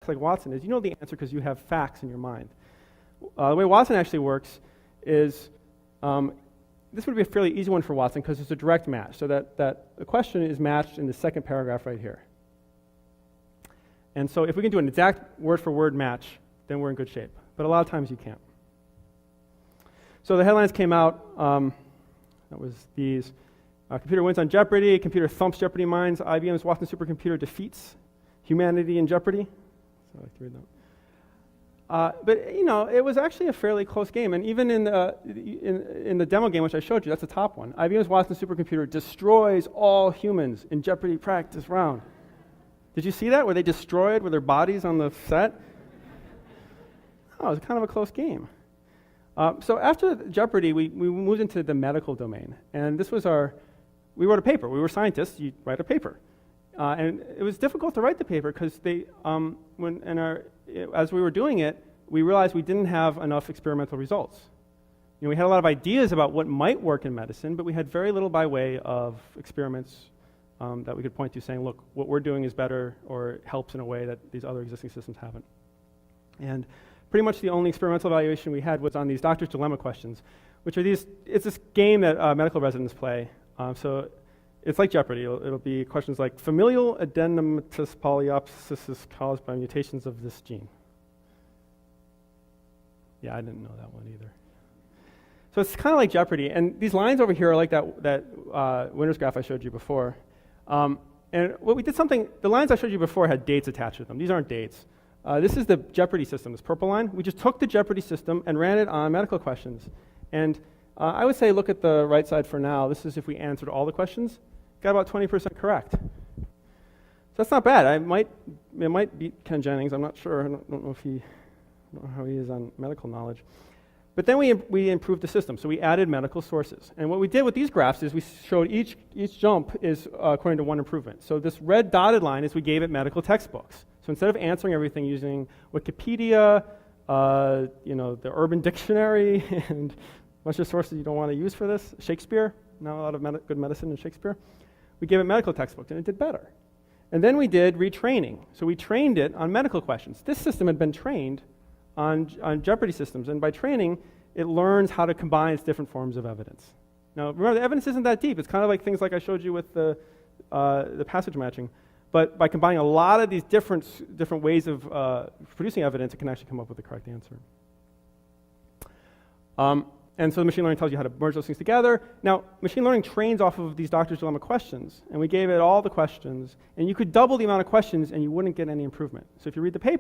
like Watson is you know the answer because you have facts in your mind. The way Watson actually works is, this would be a fairly easy one for Watson because it's a direct match, so that the question is matched in the second paragraph right here. And so if we can do an exact word-for-word match, then we're in good shape. But a lot of times you can't. So the headlines came out, that was these. Computer wins on Jeopardy, computer thumps Jeopardy minds, IBM's Watson supercomputer defeats humanity in Jeopardy. So I like to read that. But you know, it was actually a fairly close game, and even in the demo game which I showed you, that's the top one. IBM's Watson supercomputer destroys all humans in Jeopardy practice round. Did you see that, where they destroyed with their bodies on the set? Oh, it was kind of a close game. So after Jeopardy, we moved into the medical domain, and this was we wrote a paper. We were scientists. You write a paper, and it was difficult to write the paper because as we were doing it, we realized we didn't have enough experimental results. You know, we had a lot of ideas about what might work in medicine, but we had very little by way of experiments that we could point to saying, look, what we're doing is better or helps in a way that these other existing systems haven't. And pretty much the only experimental evaluation we had was on these doctor's dilemma questions, which are it's this game that medical residents play. So it's like Jeopardy. It'll be questions like, familial adenomatous polyopsis is caused by mutations of this gene. Yeah, I didn't know that one either. So it's kind of like Jeopardy. And these lines over here are like that winners graph I showed you before. And the lines I showed you before had dates attached to them. These aren't dates. This is the Jeopardy system, this purple line. We just took the Jeopardy system and ran it on medical questions. And I would say look at the right side for now. This is if we answered all the questions. Got about 20% correct. So that's not bad. It might beat Ken Jennings. I'm not sure. I don't know how he is on medical knowledge. But then we improved the system. So we added medical sources. And what we did with these graphs is we showed each jump is according to one improvement. So this red dotted line is we gave it medical textbooks. So instead of answering everything using Wikipedia, the Urban Dictionary, and a bunch of sources you don't want to use for this, Shakespeare, not a lot of good medicine in Shakespeare, we gave it medical textbooks, and it did better. And then we did retraining. So we trained it on medical questions. This system had been trained on Jeopardy systems, and by training, it learns how to combine its different forms of evidence. Now, remember, the evidence isn't that deep. It's kind of like things like I showed you with the passage matching. But by combining a lot of these different ways of producing evidence, it can actually come up with the correct answer. And so the machine learning tells you how to merge those things together. Now, machine learning trains off of these doctor's dilemma questions, and we gave it all the questions, and you could double the amount of questions and you wouldn't get any improvement. So if you read the paper,